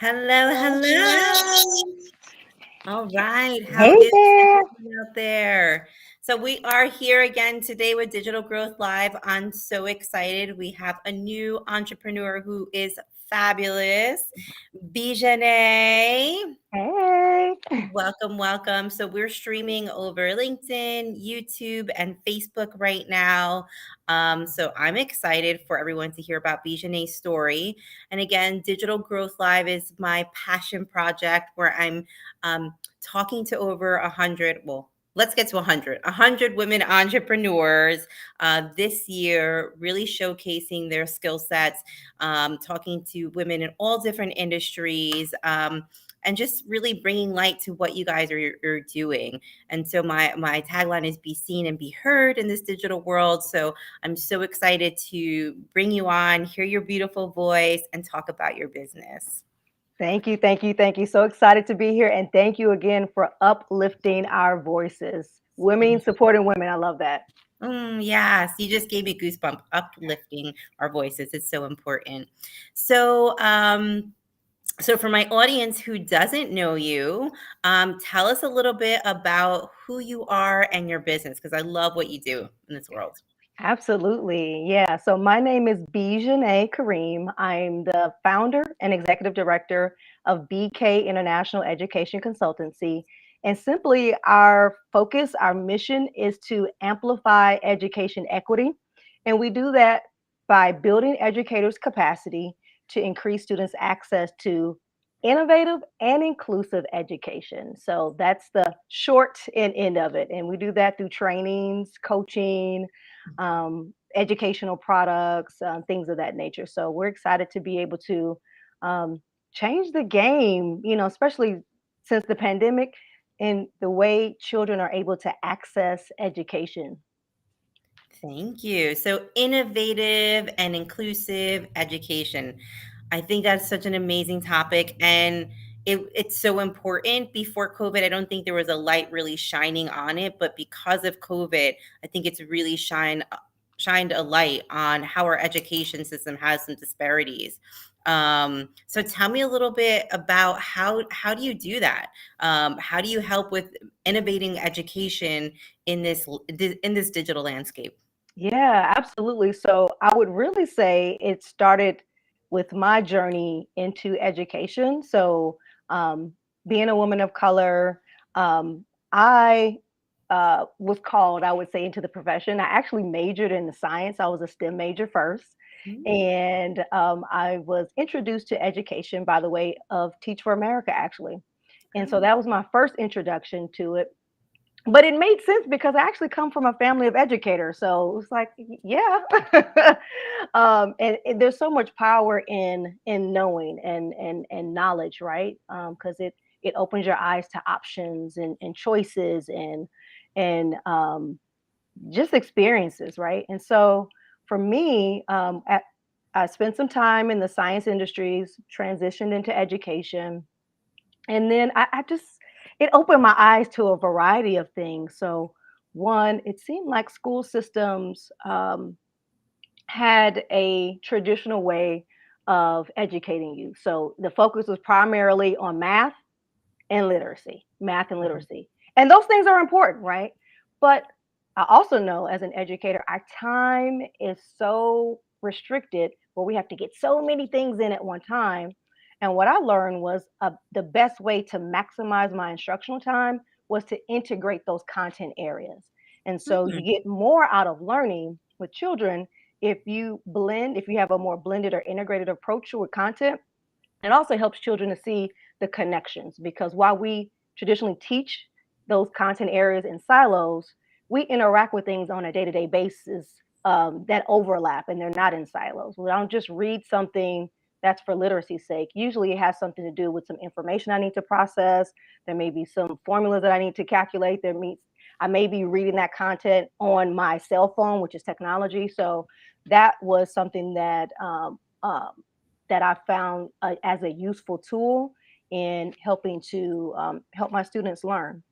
Hello, hello. All right. How Hey is there. everyone out there? So we are here again today with Digital Growth Live. I'm so excited. We have a new entrepreneur who is fabulous, Bejanae. Hey. Welcome, welcome. So we're streaming over LinkedIn, YouTube, and Facebook right now. So I'm excited for everyone to hear about Bejanae's story. And again, Digital Growth Live is my passion project where I'm talking to over 100, well, let's get to 100 women entrepreneurs this year, really showcasing their skill sets, talking to women in all different industries, and just really bringing light to what you guys are doing. And so my tagline is be seen and be heard in this digital world. So I'm so excited to bring you on, hear your beautiful voice, and talk about your business. Thank you. Thank you. Thank you. So excited to be here. And thank you again for uplifting our voices. Women supporting women. I love that. Yes, you just gave me goosebump, uplifting our voices. It's so important. So for my audience who doesn't know you, tell us a little bit about who you are and your business, because I love what you do in this world. Absolutely. Yeah. So my name is Bejanae Kareem. I'm the founder and executive director of BK International Education Consultancy. And simply our focus, our mission is to amplify education equity. And we do that by building educators' capacity to increase students' access to innovative and inclusive education. So that's the short and end of it. And we do that through trainings, coaching, educational products, things of that nature. So we're excited to be able to change the game, especially since the pandemic and the way children are able to access education. Thank you. So innovative and inclusive education. I think that's such an amazing topic, and it's so important. Before COVID, I don't think there was a light really shining on it, but because of COVID, I think it's really shined a light on how our education system has some disparities. So tell me a little bit about how do you do that? How do you help with innovating education in this digital landscape? Yeah, absolutely. So I would really say it started with my journey into education. So, being a woman of color, I was called, I would say, into the profession. I actually majored in the science. I was a STEM major first. And I was introduced to education by the way of Teach for America, actually. And so Oh. that was my first introduction to it, but it made sense because I actually come from a family of educators. So it was like, yeah. And there's so much power in knowing and knowledge, right? Because it opens your eyes to options and choices and just experiences, right? And so for me, I spent some time in the science industries, transitioned into education, and then I just it opened my eyes to a variety of things. So one, it seemed like school systems had a traditional way of educating you. So the focus was primarily on math and Mhm. literacy, and those things are important, right? But I also know as an educator, our time is so restricted where we have to get so many things in at one time. And what I learned was the best way to maximize my instructional time was to integrate those content areas. And so you Mhm. get more out of learning with children if you have a more blended or integrated approach with content. It also helps children to see the connections because while we traditionally teach those content areas in silos, we interact with things on a day to day basis that overlap and they're not in silos. We don't just read something that's for literacy's sake. Usually it has something to do with some information I need to process. There may be some formulas that I need to calculate. I may be reading that content on my cell phone, which is technology. So that was something that I found as a useful tool in helping to help my students learn.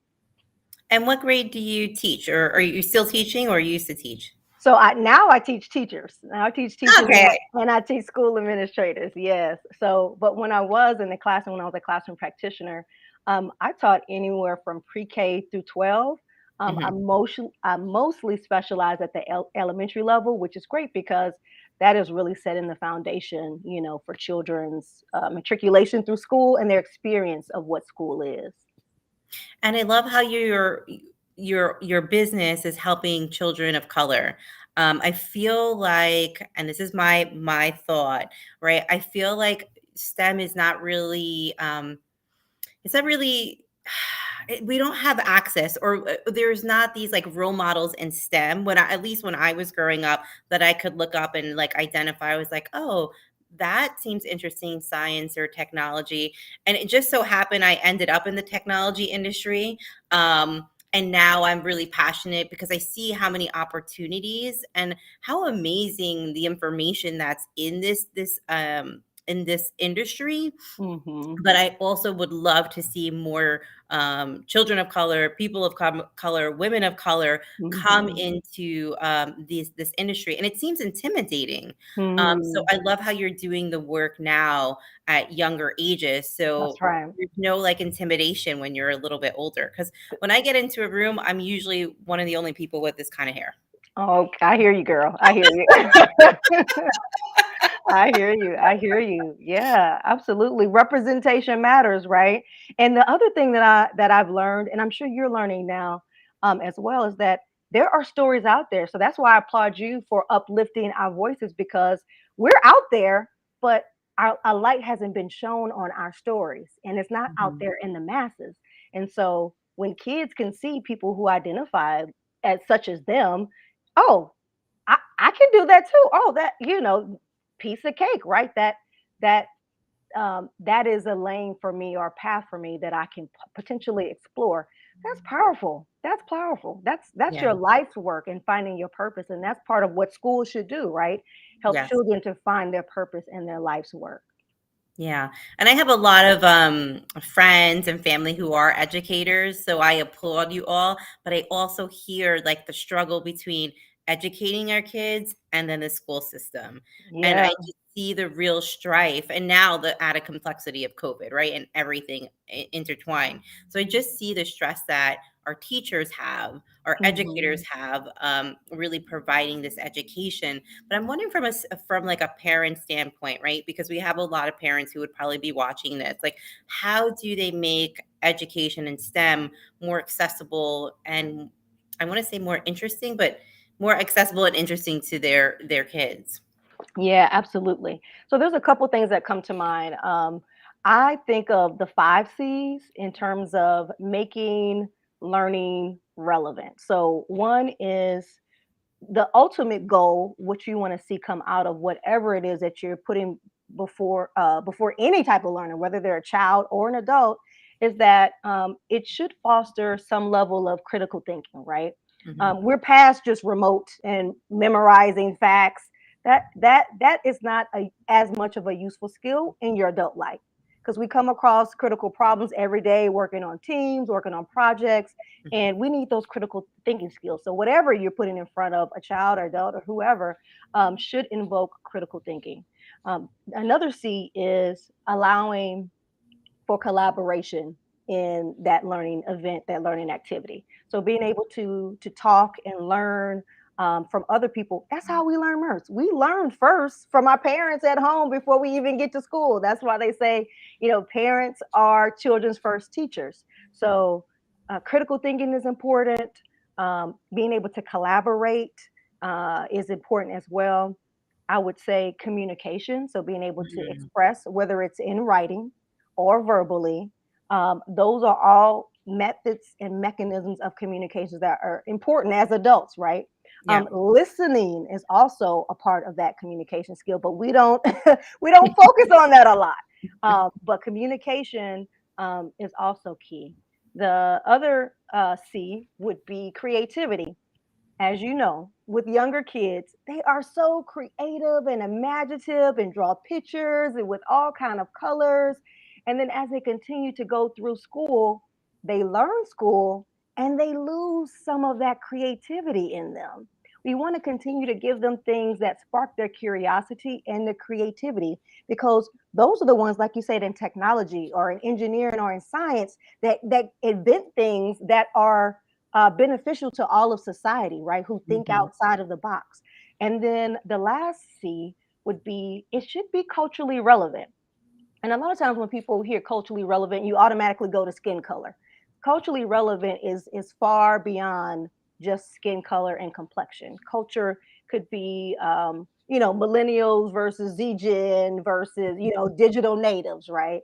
And what grade do you teach, or are you still teaching, or you used to teach? So now I teach teachers. Now I teach teachers Okay. and I teach school administrators. Yes. So, but when I was in the classroom, when I was a classroom practitioner, I taught anywhere from pre-K through 12. Mhm. I mostly specialize at the elementary level, which is great because that is really setting the foundation, for children's matriculation through school and their experience of what school is. And I love how your business is helping children of color. I feel like, and this is my thought, right? I feel like STEM is not really it's not really we don't have access, or there's not these like role models in STEM at least when I was growing up, that I could look up and like identify. I was like, oh, that seems interesting, science or technology. And it just so happened I ended up in the technology industry. And now I'm really passionate because I see how many opportunities and how amazing the information that's in this industry. Hmm. But I also would love to see more children of color, people of color, women of color come Hmm. into this industry, and it seems intimidating. So Hmm. I love how you're doing the work now at younger ages. So That's right. there's no like intimidation when you're a little bit older. Because when I get into a room, I'm usually one of the only people with this kind of hair. Oh, I hear you, girl. I hear you. I hear you. I hear you. Yeah, absolutely. Representation matters, right? And the other thing that I've learned, and I'm sure you're learning now, as well, is that there are stories out there. So that's why I applaud you for uplifting our voices because we're out there, but our light hasn't been shown on our stories, and it's not out Mhm. there in the masses. And so when kids can see people who identify as such as them, oh, I can do that too. Oh, that piece of cake, right? That that is a lane for me or a path for me that I can potentially explore. That's powerful. That's powerful. That's Yeah. your life's work in finding your purpose, and that's part of what school should do, right? Help Yes. children to find their purpose in their life's work. Yeah. And I have a lot of friends and family who are educators. So I applaud you all. But I also hear like the struggle between educating our kids and then the school system. And I Yeah. just see the real strife. And now the added complexity of COVID, right? And everything intertwined. So I just see the stress that our teachers have, our educators Hmm. have, really providing this education. But I'm wondering from like a parent standpoint, right? Because we have a lot of parents who would probably be watching this. Like, how do they make education in STEM more accessible and, I want to say, more interesting, but more accessible and interesting to their kids? Yeah, absolutely. So there's a couple things that come to mind. I think of the 5 C's in terms of making learning relevant. So one is the ultimate goal, what you want to see come out of whatever it is that you're putting before any type of learner, whether they're a child or an adult, is that it should foster some level of critical thinking, right? Hmm. We're past just remote and memorizing facts. That is not as much of a useful skill in your adult life because we come across critical problems every day, working on teams, working on projects, and we need those critical thinking skills. So whatever you're putting in front of a child or adult or whoever should invoke critical thinking. Another C is allowing for collaboration in that learning event, that learning activity. So being able to talk and learn from other people, that's how we learn first. We learn first from our parents at home before we even get to school. That's why they say, parents are children's first teachers. So critical thinking is important. Being able to collaborate is important as well. I would say communication. So being able to Hmm. express, whether it's in writing or verbally, those are all methods and mechanisms of communications that are important as adults, right? Yeah. Listening is also a part of that communication skill, but we don't we don't focus on that a lot. But communication is also key. The other C would be creativity. As you know, with younger kids, they are so creative and imaginative and draw pictures and with all kind of colors. And then as they continue to go through school, they learn school and they lose some of that creativity in them. We want to continue to give them things that spark their curiosity and their creativity, because those are the ones, like you said, in technology or in engineering or in science, that invent things that are beneficial to all of society, right? Who think Mhm. outside of the box. And then the last C would be, it should be culturally relevant. And a lot of times when people hear culturally relevant, you automatically go to skin color. Culturally relevant is far beyond just skin color and complexion. Culture could be, millennials versus Z Gen versus, digital natives, right?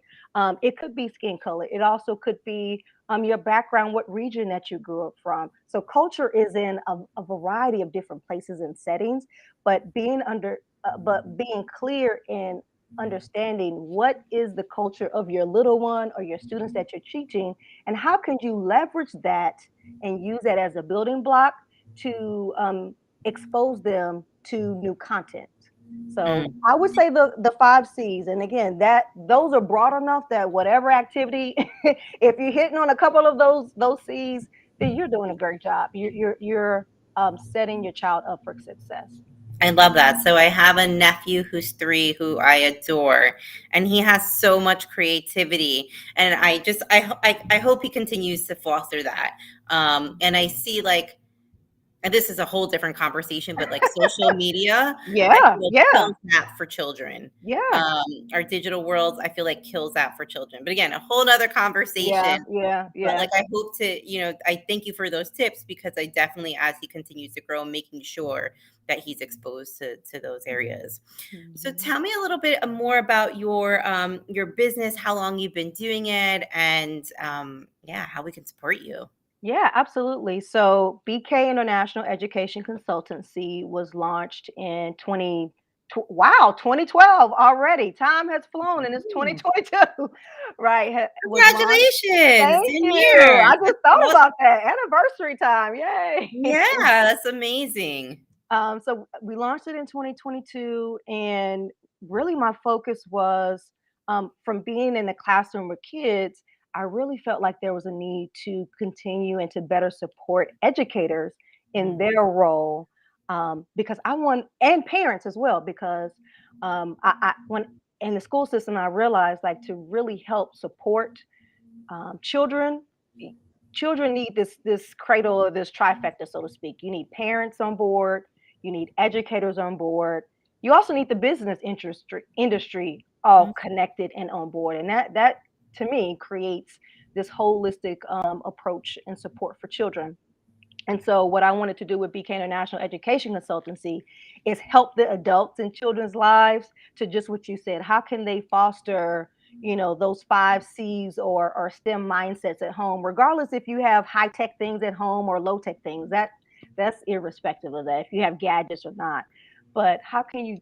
It could be skin color. It also could be your background, what region that you grew up from. So culture is in a variety of different places and settings, but being clear in understanding what is the culture of your little one or your students that you're teaching, and how can you leverage that and use that as a building block to expose them to new content. So Mm. I would say the 5 C's, and again, that those are broad enough that whatever activity, if you're hitting on a couple of those C's, then you're doing a great job. You're setting your child up for success. I love that. So I have a nephew who's 3 who I adore, and he has so much creativity. And I hope he continues to foster that. And I see like, and this is a whole different conversation, but like social media, I Yeah, feel like yeah, kills that for children. yeah. Our digital worlds, I feel like kills that for children. But again, a whole nother Yeah, conversation. yeah, But yeah. like I hope to, I thank you for those tips, because I definitely, as he continues to grow, making sure that he's exposed to those areas. So Mhm. tell me a little bit more about your business, how long you've been doing it, and yeah, how we can support you. Yeah, absolutely. So BK International Education Consultancy was launched in 2012 already. Time has flown and it's Mm. 2022. Right. Was launched. Congratulations, Thank 10 you. years. I just thought Well, about that. Anniversary time. Yay. yeah, that's amazing. So we launched it in 2022, and really my focus was, from being in the classroom with kids, I really felt like there was a need to continue and to better support educators in Mm, their role, because I want, and parents as well, because when in the school system, I realized like to really help support children. Children need this cradle or this trifecta, so to speak. You need parents on board, you need educators on board, you also need the business industry all mm, connected and on board, and that to me creates this holistic approach and support for children. And so, what I wanted to do with BK International Education Consultancy is help the adults in children's lives to just what you said. How can they foster, those 5 C's or STEM mindsets at home, regardless if you have high tech things at home or low tech things. That's irrespective of that. If you have gadgets or not, but how can you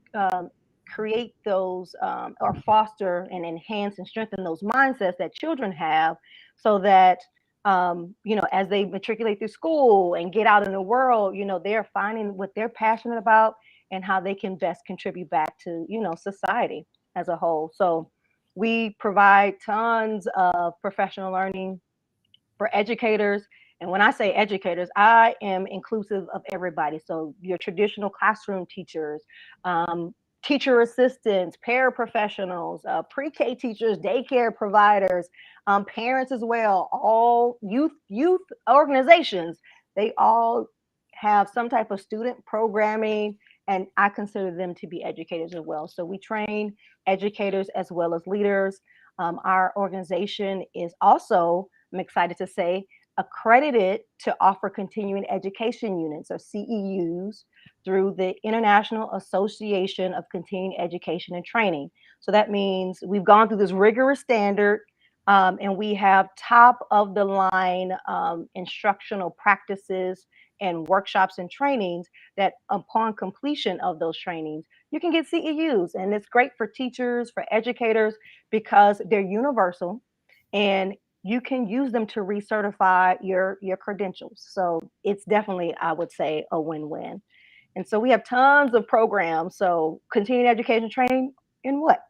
create those or foster and enhance and strengthen those mindsets that children have, so that as they matriculate through school and get out in the world, they're finding what they're passionate about and how they can best contribute back to, society as a whole. So we provide tons of professional learning for educators. And when I say educators, I am inclusive of everybody. So your traditional classroom teachers, teacher assistants, paraprofessionals, pre-K teachers, daycare providers, parents as well, all youth organizations. They all have some type of student programming, and I consider them to be educators as well. So we train educators as well as leaders. Our organization is also, I'm excited to say, accredited to offer continuing education units or CEUs through the International Association of Continuing Education and Training. So that means we've gone through this rigorous standard. And we have top of the line instructional practices and workshops and trainings that upon completion of those trainings, you can get CEUs. And it's great for teachers, for educators, because they're universal and you can use them to recertify your credentials. So it's definitely, I would say, a win-win. And so we have tons of programs. So continuing education training in what?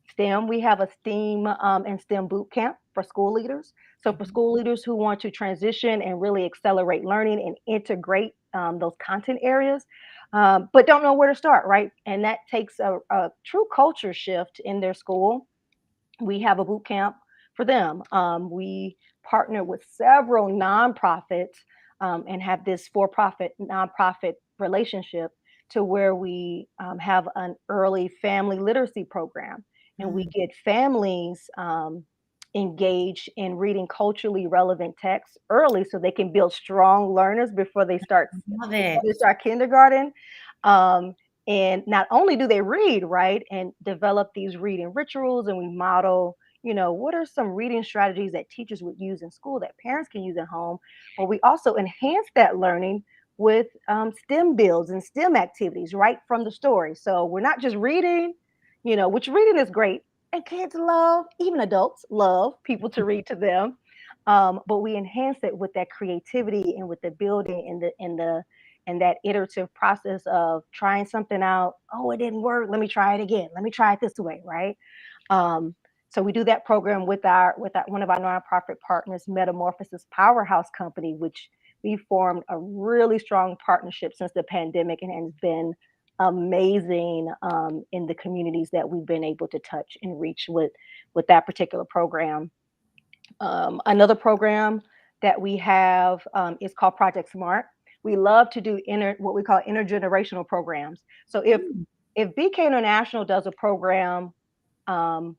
STEM. We have a STEAM and STEM boot camp for school leaders. So for Mhm. school leaders who want to transition and really accelerate learning and integrate those content areas, but don't know where to start, right? And that takes a true culture shift in their school. We have a boot camp for them. We partner with several nonprofits and have this for-profit nonprofit relationship to where we have an early family literacy program, and we Mm, get families engaged in reading culturally relevant texts early so they can build strong learners love before it. they start kindergarten. Um, and not only do they read, right, and develop these reading rituals, and we model, what are some reading strategies that teachers would use in school that parents can use at home, but we also enhance that learning with STEM builds and STEM activities right from the story. So we're not just reading, which reading is great, and kids love, even adults love people to read to them. But we enhance it with that creativity and with the building and that iterative process of trying something out. Oh, it didn't work. Let me try it again. Let me try it this way, right? Um, so we do that program with one of our nonprofit partners, Metamorphosis Powerhouse Company, which we formed a really strong partnership since the pandemic and has been amazing in the communities that we've been able to touch and reach with that particular program. Another program that we have is called Project Smart. We love to do what we call intergenerational programs. So Mm, if BK International does a program um,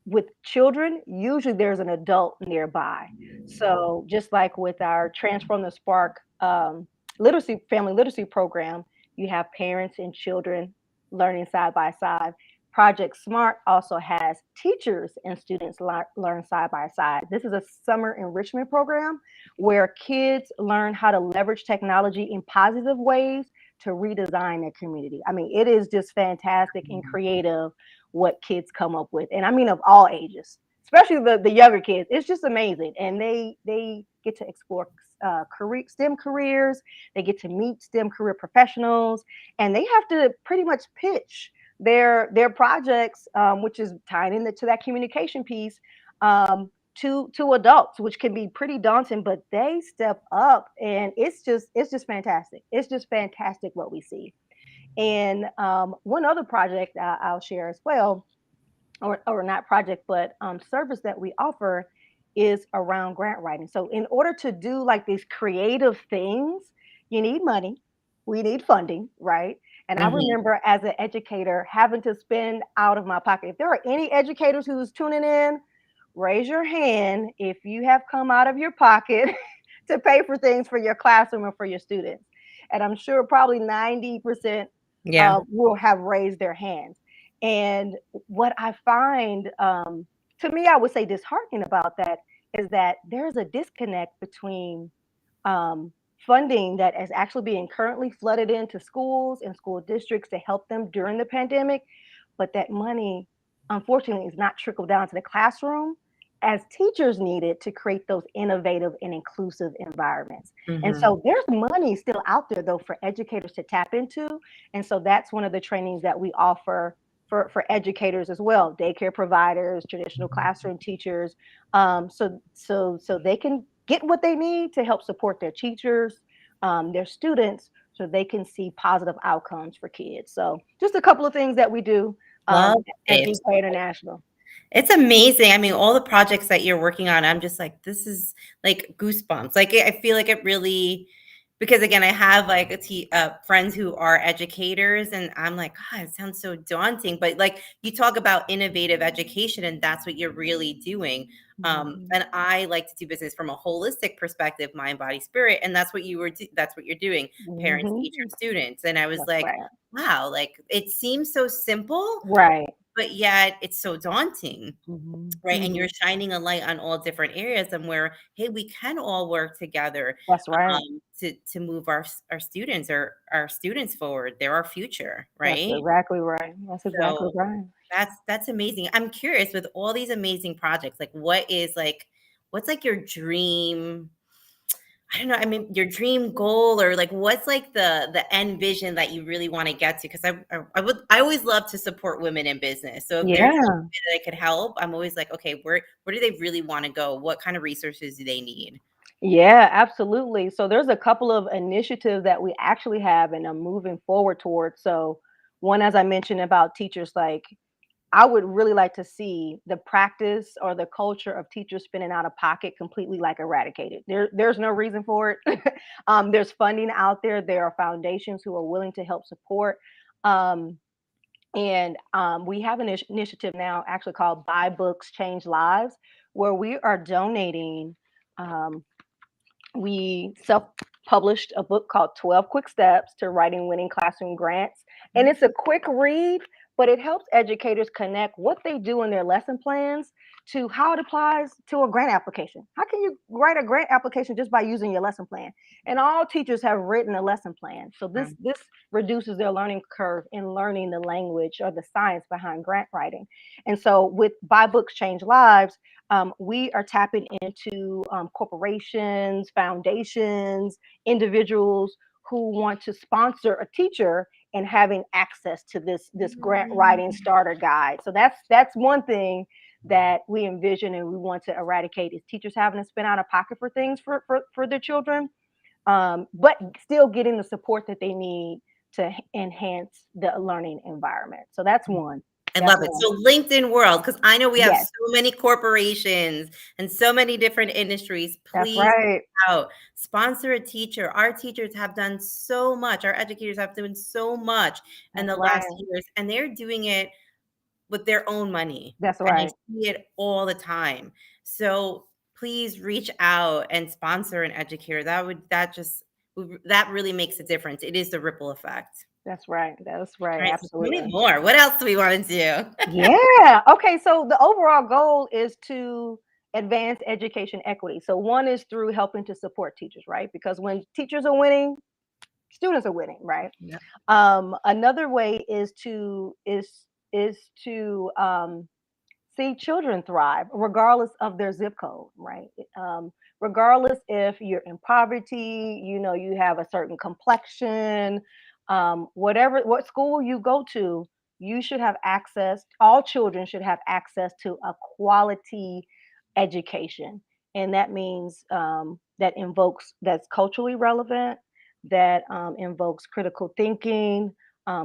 with children, usually there's an adult nearby. So just like with our Transform the Spark family literacy program, you have parents and children learning side by side. Project Smart also has teachers and students learn side by side. This is a summer enrichment program where kids learn how to leverage technology in positive ways to redesign their community. I mean, it is just fantastic and creative what kids come up with, and I mean of all ages, especially the younger kids. It's just amazing, and they get to explore STEM careers. They get to meet STEM career professionals, and they have to pretty much pitch their projects, which is tying into that communication piece. To adults, which can be pretty daunting, but they step up, and it's just fantastic. It's just fantastic what we see. And one other project I'll share as well, or not project, but service that we offer is around grant writing. So in order to do like these creative things, you need money. We need funding, right? And I mhm. remember as an educator having to spend out of my pocket. If there are any educators who's tuning in, raise your hand if you have come out of your pocket to pay for things for your classroom or for your students. And I'm sure probably 90% Yeah. will have raised their hands. And what I find, to me, I would say disheartening about that is that there's a disconnect between um, funding that is actually being currently flooded into schools and school districts to help them during the pandemic, but that money, unfortunately, is not trickled down to the classroom as teachers need it to create those innovative and inclusive environments. And Mhm. so there's money still out there, though, for educators to tap into. And so that's one of the trainings that we offer for educators as well, daycare providers, traditional classroom teachers, so they can get what they need to help support their teachers, their students, so they can see positive outcomes for kids. So just a couple of things that we do Love at it. BK International. It's amazing. I mean, all the projects that you're working on, I'm just like, this is like goosebumps. Like, I feel like it really, because again, I have like friends who are educators, and I'm like, God, it sounds so daunting. But like, you talk about innovative education, and that's what you're really doing. Mhm. And I like to do business from a holistic perspective, mind, body, spirit, and that's what that's what you're doing, parents, teachers, Mhm. students. And I was That's like, right. wow, like it seems so simple, Right. but yet it's so daunting. Mhm, Right, and you're mhm. shining a light on all different areas and where, hey, we can all work together, That's right. to move our students or our students forward. They're our future, That's right? exactly right. That's exactly So right. that's amazing. I'm curious with all these amazing projects, like what's like your dream, I don't know, I mean, your dream goal or like what's like the end vision that you really want to get to? Because I always love to support women in business. So if there's some Yeah. way that I could help, I'm always like, okay, where do they really want to go? What kind of resources do they need? Yeah, absolutely. So there's a couple of initiatives that we actually have and I'm moving forward towards. So one, as I mentioned about teachers, like I would really like to see the practice or the culture of teachers spending out of pocket completely like eradicated. There's no reason for it. There's funding out there. There are foundations who are willing to help support. Um, and we have an initiative now actually called Buy Books, Change Lives, where we are donating. Um, we self-published a book called 12 Quick Steps to Writing Winning Classroom Grants. And Mhm. it's a quick read, but it helps educators connect what they do in their lesson plans to how it applies to a grant application. How can you write a grant application just by using your lesson plan? And all teachers have written a lesson plan. So this reduces their learning curve in learning the language or the science behind grant writing. And so with Buy Books Change Lives, we are tapping into corporations, foundations, individuals who want to sponsor a teacher and having access to this grant writing Mm. starter guide. So that's one thing that we envision and we want to eradicate is teachers having to spend out of pocket for things for their children, but still getting the support that they need to enhance the learning environment. So that's one. I That's love it. one. So LinkedIn world, because I know we have Yes, so many corporations and so many different industries. that's Please right. out, sponsor a teacher. Our teachers have done so much. Our educators have done so much in That's the last right. years, and they're doing it with their own money. That's And I right. see it all the time. So please reach out and sponsor an educator. That really makes a difference. It is the ripple effect. That's right. That's right. All right, so tell me Absolutely. more. What else do we want to do? Yeah. Okay. So the overall goal is to advance education equity. So one is through helping to support teachers, right? Because when teachers are winning, students are winning, right? Yeah. Another way is to see children thrive regardless of their zip code, right? Regardless if you're in poverty, you have a certain complexion, whatever, what school you go to, you should have access, all children should have access to a quality education. And that means that's culturally relevant, that invokes critical thinking,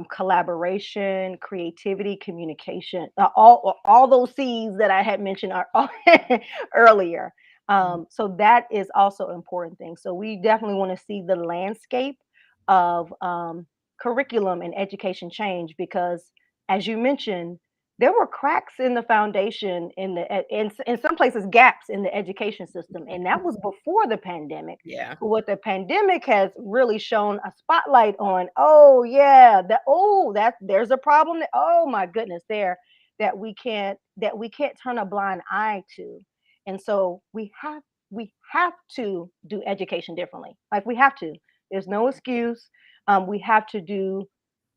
collaboration, creativity, communication, all those C's that I had mentioned earlier. Mm. So that is also an important thing. So we definitely want to see the landscape of curriculum and education change because, as you mentioned, there were cracks in the foundation in some places gaps in the education system, and that was before the pandemic. Yeah. What the pandemic has really shown a spotlight on, oh yeah, that there's a problem that, oh my goodness, there that we can't turn a blind eye to. And so we have to do education differently. Like we have to. There's no excuse. We have to do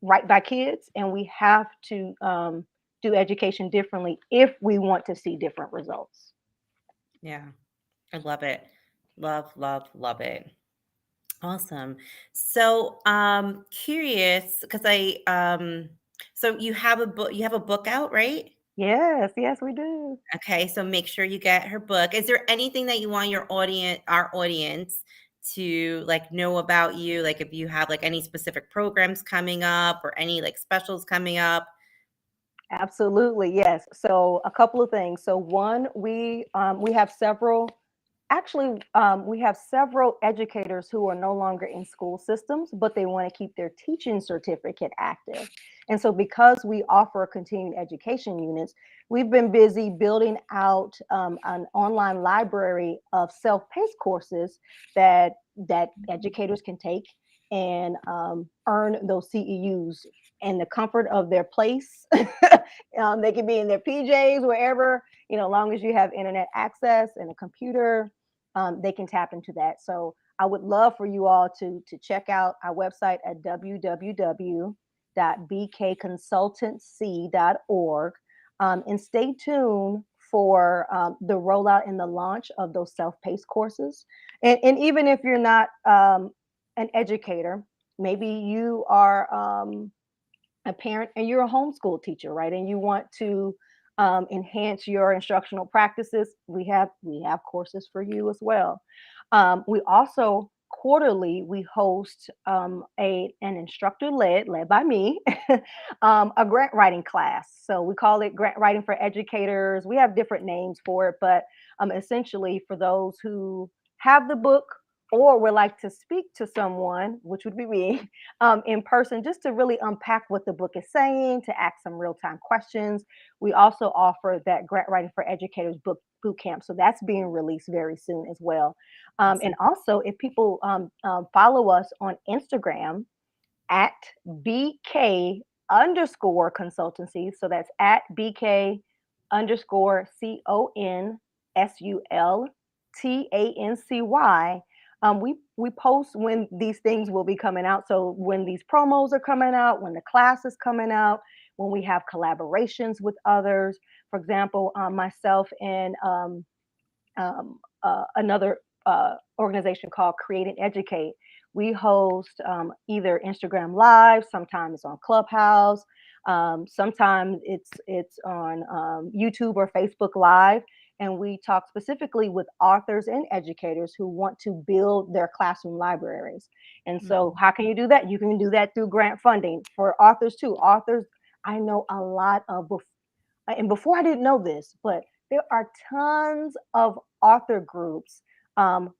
right by kids, and we have to do education differently if we want to see different results. Yeah. I love it. Love, love, love it. Awesome. So, curious because so you have a book out, right? Yes, yes, we do. Okay, so make sure you get her book. Is there anything that you want our audience to like know about you? Like if you have like any specific programs coming up or any like specials coming up? Absolutely, yes. So a couple of things. So one, we have several. Actually, we have several educators who are no longer in school systems, but they want to keep their teaching certificate active. And so, because we offer continuing education units, we've been busy building out an online library of self-paced courses that educators can take. and earn those CEUs in the comfort of their place. They can be in their PJs, wherever, long as you have internet access and a computer, they can tap into that. So I would love for you all to check out our website at www.bkconsultancy.org, and stay tuned for the rollout and the launch of those self-paced courses. And even if you're not an educator, maybe you are a parent and you're a homeschool teacher, right? And you want to enhance your instructional practices. We have courses for you as well. We also quarterly we host an instructor led by me a grant writing class. So we call it grant writing for educators. We have different names for it, but essentially for those who have the book or would like to speak to someone, which would be me, in person, just to really unpack what the book is saying, to ask some real time questions. We also offer that Grant Writing for Educators boot camp. So that's being released very soon as well. And Awesome. also, if people follow us on Instagram at BK underscore consultancy, so that's at BK underscore CONSULTANCY. We post when these things will be coming out. So when these promos are coming out, when the class is coming out, when we have collaborations with others. For example, myself and another organization called Create and Educate. We host either Instagram Live, sometimes on Clubhouse, sometimes it's on YouTube or Facebook Live, and we talk specifically with authors and educators who want to build their classroom libraries. And so, Mhm. how can you do that? You can do that through grant funding for authors too. Authors, I know a lot of, and before I didn't know this, but there are tons of author groups, um,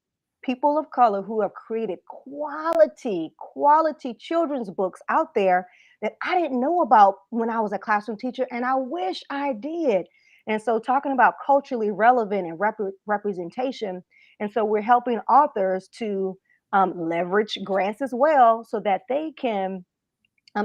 people of color who have created quality children's books out there that I didn't know about when I was a classroom teacher, and I wish I did. And so, talking about culturally relevant and representation, and so we're helping authors to leverage grants as well, so that they can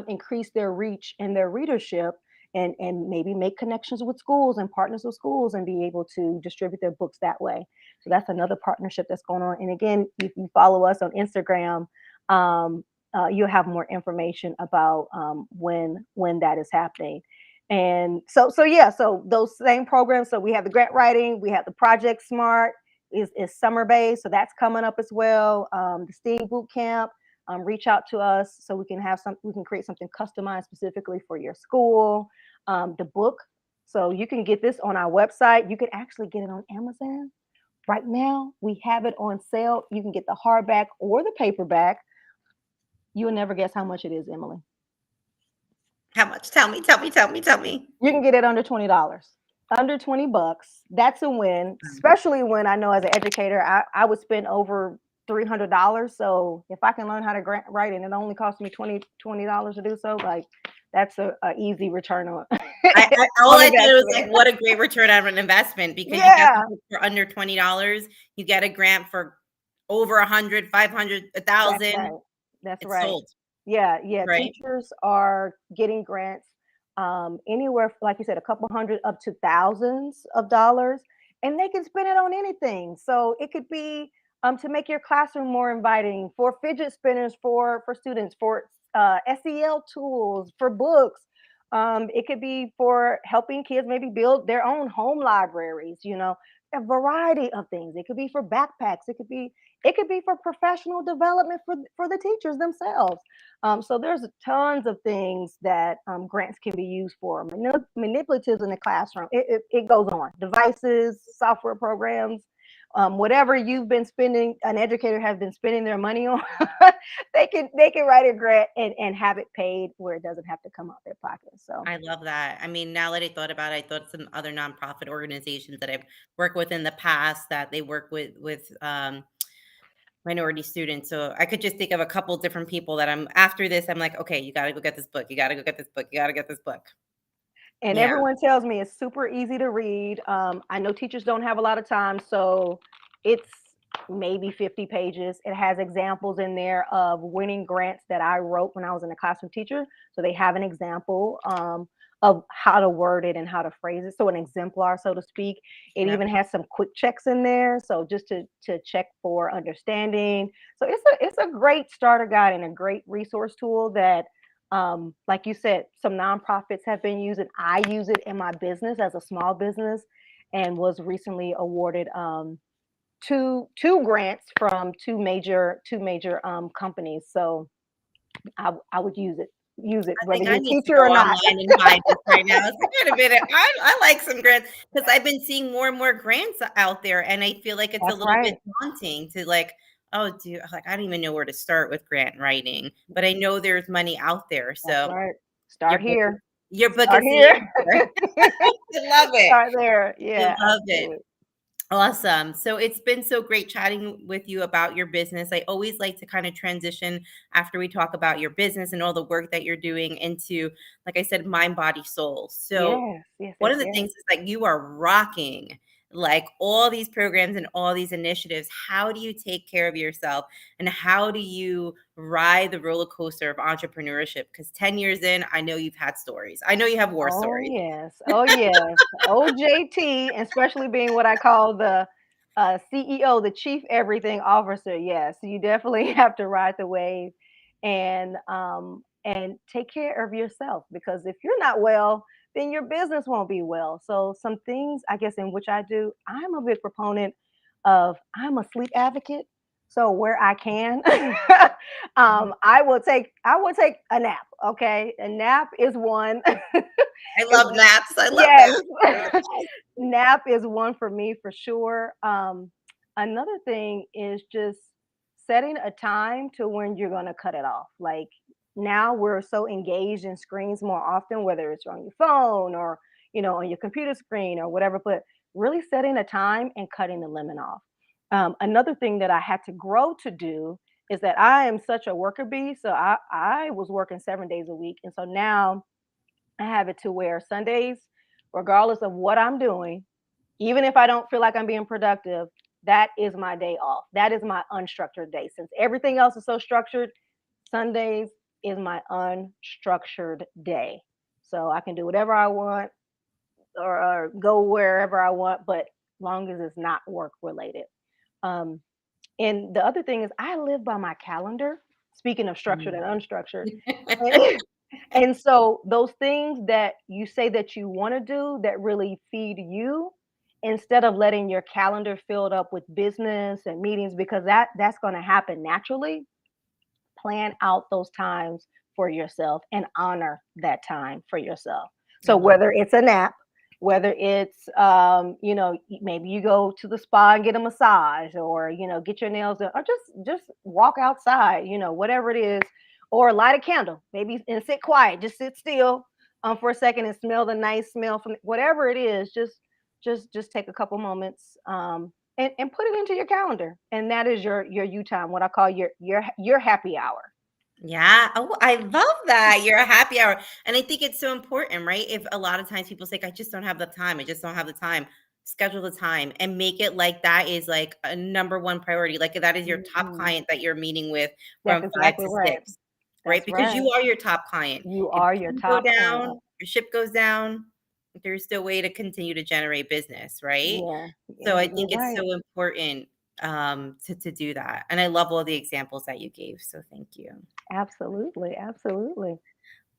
increase their reach and their readership, and maybe make connections with schools and partners with schools and be able to distribute their books that way. So that's another partnership that's going on. And again, if you follow us on Instagram, you'll have more information about when that is happening. And so yeah, so those same programs. So we have the grant writing, we have the Project Smart is summer based, so that's coming up as well. The STEAM boot camp, reach out to us so we can create something customized specifically for your school. The book, so you can get this on our website. You can actually get it on Amazon right now. We have it on sale. You can get the hardback or the paperback. You will never guess how much it is, Emily. How much? Tell me, tell me, tell me, tell me. You can get it under $20. Under 20 bucks. That's a win, especially when I know as an educator, I would spend over $300. So if I can learn how to grant write and it only costs me $20 to do so, like that's a easy return on All on I thought was like, investment. what a great return on an investment, because you get the Yeah, book for under $20, you get a grant for over 100, 500, a that's 1,000. right. That's It's right. sold, Yeah. right? Teachers are getting grants, anywhere, like you said, a couple hundred up to thousands of dollars, and they can spend it on anything. So it could be to make your classroom more inviting, for fidget spinners for students, for SEL tools, for books. It could be for helping kids maybe build their own home libraries. A variety of things. It could be for backpacks. It could be for professional development for the teachers themselves. So there's tons of things that grants can be used for. Manipulatives in the classroom. It goes on. Devices, software programs, whatever you've been spending, an educator has been spending their money on. they can write a grant and have it paid where it doesn't have to come out their pocket. So. I love that. I mean, now that I thought about it, I thought some other nonprofit organizations that I've worked with in the past, that they work with minority students. So I could just think of a couple different people that I'm after this. I'm like, okay, you got to go get this book. You got to go get this book. You got to get this book. And Yeah. everyone tells me it's super easy to read. I know teachers don't have a lot of time, so it's maybe 50 pages. It has examples in there of winning grants that I wrote when I was in a classroom teacher. So they have an example of how to word it and how to phrase it. So an exemplar, so to speak. It Yep. even has some quick checks in there. So just to check for understanding. So it's a great starter guide and a great resource tool that like you said, some nonprofits have been using. I use it in my business as a small business and was recently awarded two grants from two major companies. So I would use it I whether think I you're a need to teacher go or not. online and buy this right now. It's like, wait a minute, I like some grants because I've been seeing more and more grants out there, and I feel like it's a That's little bit right. daunting to like, oh, do like I don't even know where to start with grant writing, but I know there's money out there. That's So right. your Start book, here. your book Start is the here. answer. I love it. Start there. I Yeah, love it. absolutely. Awesome. So it's been so great chatting with you about your business. I always like to kind of transition after we talk about your business and all the work that you're doing into, like I said, mind, body, soul. So Yes, yes, one yes, of the yes. things is like you are rocking like all these programs and all these initiatives. How do you take care of yourself and how do you ride the roller coaster of entrepreneurship? Because 10 years in, I know you've had stories. I know you have war Oh stories. yes. Oh yes. OJT, especially being what I call the CEO, the Chief Everything Officer. Yes, you definitely have to ride the wave and take care of yourself because if you're not well, then your business won't be well. So some things I guess in which I do, I'm a big proponent of I'm a sleep advocate. So where I can, I will take a nap. Okay, a nap is one. I is love naps. I love yes, naps. They're the best. nap is one for me for sure. Another thing is just setting a time to when you're going to cut it off. Like now we're so engaged in screens more often, whether it's on your phone or on your computer screen or whatever. But really setting a time and cutting the lemon off. Another thing that I had to grow to do is that I am such a worker bee. So I was working 7 days a week, and so now I have it to where Sundays, regardless of what I'm doing, even if I don't feel like I'm being productive, that is my day off. That is my unstructured day. Since everything else is so structured, Sundays is my unstructured day. So I can do whatever I want or go wherever I want, but long as it's not work related. Um, and the other thing is, I live by my calendar. Speaking of structured and Mm. unstructured, and, and so those things that you say that you want to do that really feed you, instead of letting your calendar filled up with business and meetings, because that's going to happen naturally. Plan out those times for yourself and honor that time for yourself. I So love whether it's a nap, whether it's maybe you go to the spa and get a massage, or get your nails done, or just walk outside, whatever it is, or light a candle, maybe, and sit quiet, just sit still for a second and smell the nice smell from whatever it is. Just take a couple moments and put it into your calendar, and that is your you time, what I call your happy hour. Yeah. Oh, I love that. You're a happy hour. And I think it's so important, right? If a lot of times people say, I just don't have the time. I just don't have the time. Schedule the time and make it like that is like a number one priority. Like that is your top Mhm. client that you're meeting with That's from five exactly to right. six, right? That's Because right. you are your top client. You If are your you go top client. down, your ship goes down, there's still way to continue to generate business, right? Yeah, So I you're think it's right. so important to do that. And I love all the examples that you gave. So thank you. Absolutely, absolutely.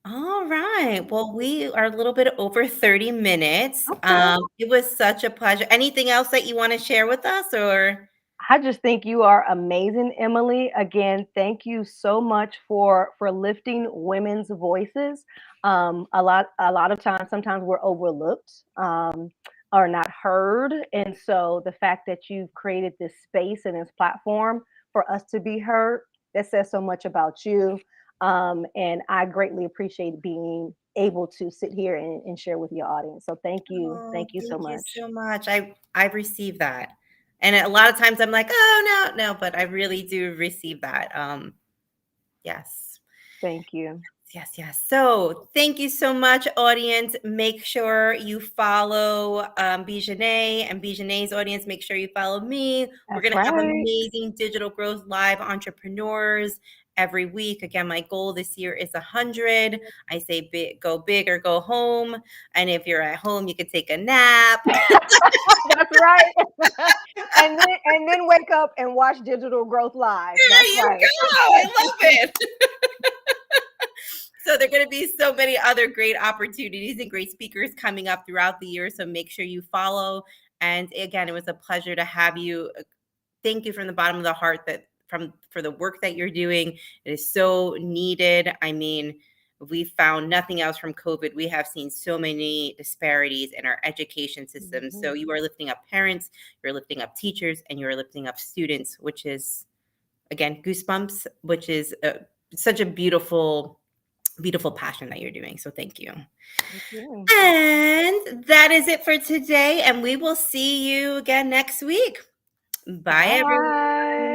All right. Well, we are a little bit over 30 minutes. Okay. It was such a pleasure. Anything else that you want to share with us or I just think you are amazing, Emily. Again, thank you so much for lifting women's voices. A lot of times, sometimes we're overlooked or not heard, and so the fact that you've created this space and this platform for us to be heard, that says so much about you. And I greatly appreciate being able to sit here and share with your audience. So Oh, thank you so thank you much. so much. I've received that. And a lot of times I'm like, "Oh, no, no," but I really do receive that. Yes. Thank you. Yes. So thank you so much, audience. Make sure you follow Bejanae, and Bejanae's audience, make sure you follow me. We're That's going to have right. amazing digital growth live entrepreneurs every week. Again, my goal this year is 100. I say go big or go home. And if you're at home, you can take a nap. That's right. And then wake up and watch Digital Growth Live. There That's you right. go. I love it. So there are going to be so many other great opportunities and great speakers coming up throughout the year. So make sure you follow. And again, it was a pleasure to have you. Thank you from the bottom of the heart for the work that you're doing. It is so needed. I mean, we found nothing else from COVID. We have seen so many disparities in our education system. So Mhm. you are lifting up parents, you're lifting up teachers, and you're lifting up students, which is again goosebumps, which is such a beautiful passion that you're doing. So thank you. Thank you. And that is it for today. And we will see you again next week. Bye, everyone. Bye.